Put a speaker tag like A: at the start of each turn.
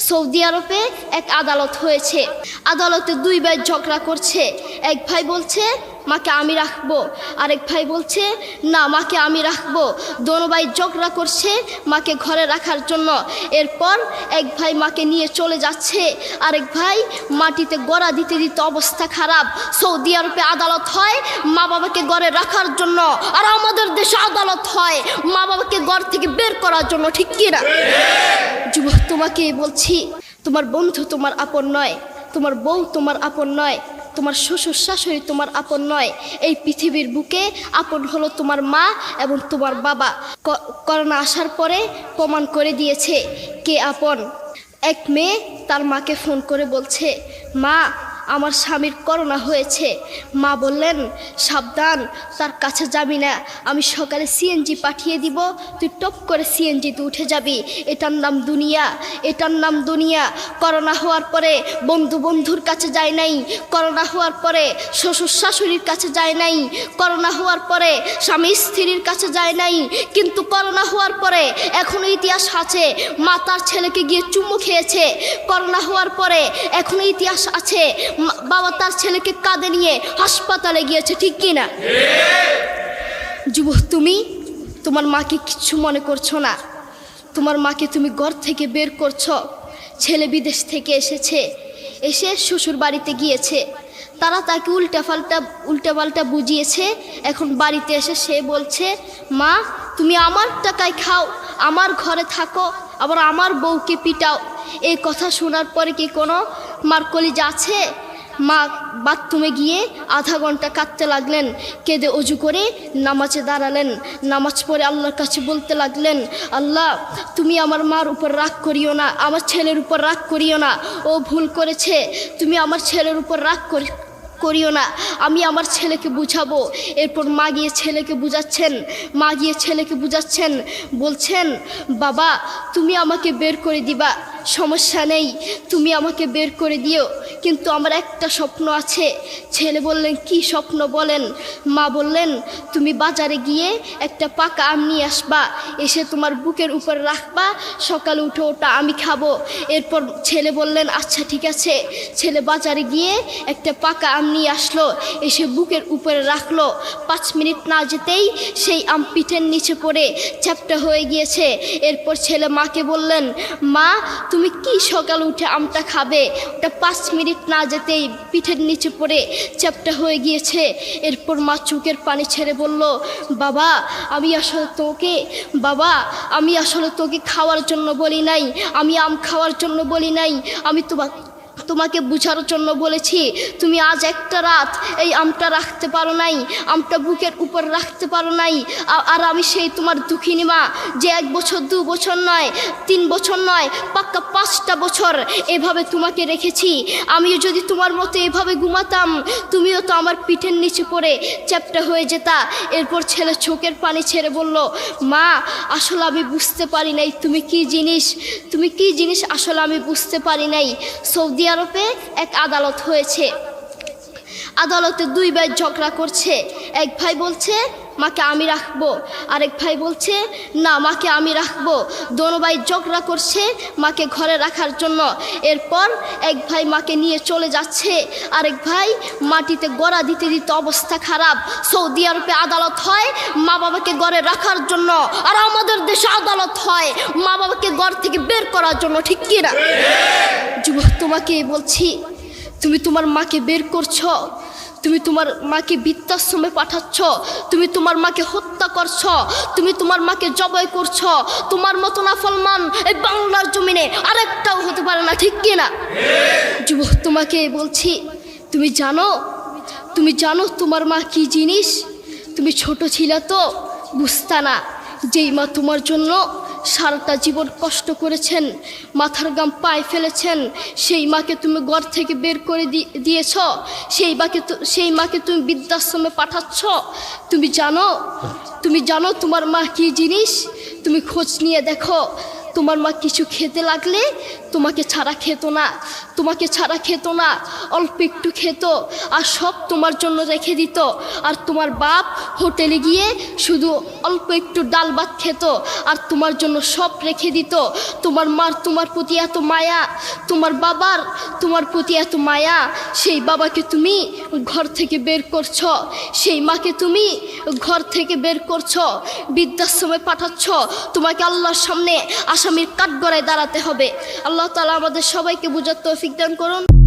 A: Saudi আরবে এক আদালত হয়েছে। আদালতে দুই ভাই ঝগড়া করছে। এক ভাই বলছে মাকে আমি রাখবো, আরেক ভাই বলছে না মাকে আমি রাখবো। দোনো ভাই ঝগড়া করছে মাকে ঘরে রাখার জন্য। এরপর এক ভাই মাকে নিয়ে চলে যাচ্ছে, আরেক ভাই মাটিতে গড়া দিতে দিতে অবস্থা খারাপ। সৌদি আরবে আদালত হয় মা বাবাকে ঘরে রাখার জন্য, আর আমাদের দেশে আদালত হয় মা বাবাকে ঘর থেকে বের করার জন্য, ঠিক কি না? যুবক, তোমাকে বলছি, তোমার বন্ধু তোমার আপন নয়, তোমার বউ তোমার আপন নয়, তোমার শ্বশুর শাশুড়ি তোমার আপন নয়। এই পৃথিবীর বুকে আপন হলো তোমার মা এবং তোমার বাবা। করোনা আসার পরে প্রমাণ করে দিয়েছে কে আপন। এক মেয়ে তার মাকে ফোন করে বলছে, মা আমার স্বামীর করোনা হয়েছে। মা বললেন সাবধান, তার কাছে যাবি না, আমি সকালে সিএনজি পাঠিয়ে দিব, তুই টপ করে সিএনজিতে উঠে যাবি। এটার নাম দুনিয়া, এটার নাম দুনিয়া। করোনা হওয়ার পরে বন্ধুর কাছে যায় নাই, করোনা হওয়ার পরে শ্বশুর শাশুড়ির কাছে যায় নাই, করোনা হওয়ার পরে স্বামী স্ত্রীর কাছে যায় নাই, কিন্তু করোনা হওয়ার পরে এখনো ইতিহাস আছে মা তার ছেলেকে গিয়ে চুমু খেয়েছে। করোনা হওয়ার পরে এখনো ইতিহাস আছে বাবা তার ছেলেকে কাঁধে নিয়ে হাসপাতালে গিয়েছে, ঠিক কি না? যুবক, তুমি তোমার মাকে কিচ্ছু মনে করছো না। তোমার মাকে তুমি ঘর থেকে বের করছো। ছেলে বিদেশ থেকে এসেছে, এসে শ্বশুর বাড়িতে গিয়েছে, তারা তাকে উল্টাপাল্টা বুঝিয়েছে। এখন বাড়িতে এসে সে বলছে, মা তুমি আমার টাকায় খাও, আমার ঘরে থাকো, আবার আমার বউকে পিটাও। এই কথা শোনার পরে কি কোনো মার কলিজা আছে? মা বাথরুমে গিয়ে আধা ঘন্টা কাঁদতে লাগলেন, কেঁদে অজু করে নামাজে দাঁড়ালেন। নামাজ পড়ে আল্লাহর কাছে বলতে লাগলেন, আল্লাহ তুমি আমার মার উপর রাগ করিও না, আমার ছেলের উপর রাগ করিও না, ও ভুল করেছে, তুমি আমার ছেলের উপর রাগ করিও না, আমি আমার ছেলেকে বুঝাবো। এরপর মা গিয়ে ছেলেকে বুঝাচ্ছেন, বলছেন বাবা তুমি আমাকে বের করে দিবা, সমস্যা নেই, তুমি আমাকে বের করে দিও, কিন্তু আমার একটা স্বপ্ন আছে। ছেলে বললেন কি স্বপ্ন বলেন? মা বললেন তুমি বাজারে গিয়ে একটা পাকা আম নিয়ে আসবা, এসে তোমার বুকের উপর রাখবা, সকালে উঠে ওটা আমি খাবো। এরপর ছেলে বললেন আচ্ছা ঠিক আছে। ছেলে বাজারে গিয়ে একটা পাকা আম নিয়ে আসলো, এসে বুকের উপরে রাখলো। 5 মিনিট না যেতেই সেই আম পিঠের নিচে পড়ে চ্যাপ্টা হয়ে গিয়েছে। এরপর ছেলে মাকে বললেন, মা তুমি কি সকালে উঠে আমটা খাবে? ওটা 5 মিনিট না যেতেই পিঠের নিচে পড়ে চ্যাপ্টা হয়ে গিয়েছে। এরপর মা চোখের পানি ছেড়ে বলল, বাবা আমি আসলে তোকে খাওয়ার জন্য বলি নাই, আমি আম খাওয়ার জন্য বলি নাই, আমি তোমাকে বুঝার জন্য বলেছি। তুমি আজ একটা রাত এই আমটা রাখতে পারো নাই, আমটা বুকের উপর রাখতে পারো নাই, আর আমি সেই তোমার দুঃখিনী মা যে 1 বছর 2 বছর নয় 3 বছর নয় পাক্কা 5টা বছর এভাবে তোমাকে রেখেছি। আমিও যদি তোমার মতো এভাবে ঘুমাতাম, তুমিও তো আমার পিঠের নিচে পড়ে চ্যাপ্টা হয়ে যেতা। এরপর ছেলে চোখের পানি ছেড়ে বলল, মা আসলে আমি বুঝতে পারি নাই তুমি কি জিনিস আসলে আমি বুঝতে পারি নাই। সৌদি আরবে এক আদালত হয়েছে। আদালতে দুই ভাই ঝগড়া করছে। এক ভাই বলছে মাকে আমি রাখবো, আরেক ভাই বলছে না মাকে আমি রাখবো। দোনো ভাই ঝগড়া করছে মাকে ঘরে রাখার জন্য। এরপর এক ভাই মাকে নিয়ে চলে যাচ্ছে, আরেক ভাই মাটিতে গড়া দিতে দিতে অবস্থা খারাপ। সৌদি আরবে আদালত হয় মা বাবাকে ঘরে রাখার জন্য, আর আমাদের দেশে আদালত হয় মা বাবাকে ঘর থেকে বের করার জন্য, ঠিক কি না? যুবক, তোমাকে বলছি, তুমি তোমার মাকে বের করছো, তুমি তোমার মাকে বৃদ্ধাশ্রমে পাঠাচ্ছ, তুমি তোমার মাকে হত্যা করছ, তুমি তোমার মাকে জবাই করছ। তোমার মতো নাফরমান এই বাংলার জমিনে আরেকটাও হতে পারে না, ঠিক কি না? যুবক, তোমাকে বলছি, তুমি জানো তোমার মা কি জিনিস? তুমি ছোট ছিলে তো বুঝতা না। যেই মা তোমার জন্য সারাটা জীবন কষ্ট করেছেন, মাথার গাম পায়ে ফেলেছেন, সেই মাকে তুমি ঘর থেকে বের করে দিয়েছ, সেই মাকে তুমি বৃদ্ধাশ্রমে পাঠাচ্ছ। তুমি জানো তোমার মা কি জিনিস? তুমি খোঁজ নিয়ে দেখো, তোমার মা কিছু খেতে লাগলে তোমাকে ছাড়া খেত না, তোমাকে ছাড়া খেত না, অল্প একটু খেত আর সব তোমার জন্য রেখে দিত। আর তোমার বাপ হোটেলে গিয়ে শুধু অল্প একটু ডাল ভাত খেত আর তোমার জন্য সব রেখে দিত। তোমার মার তোমার প্রতি এত মায়া, তোমার বাবার তোমার প্রতি এত মায়া, সেই বাবাকে তুমি ঘর থেকে বের করছ, সেই মাকে তুমি ঘর থেকে বের করছ, বৃদ্ধাশ্রমে পাঠাচ্ছ। তোমাকে আল্লাহর সামনে আসামির কাঠগড়ায় দাঁড়াতে হবে। আল্লাহ তাআলা আমাদের সবাইকে বুঝার তৌফিক দান করুন।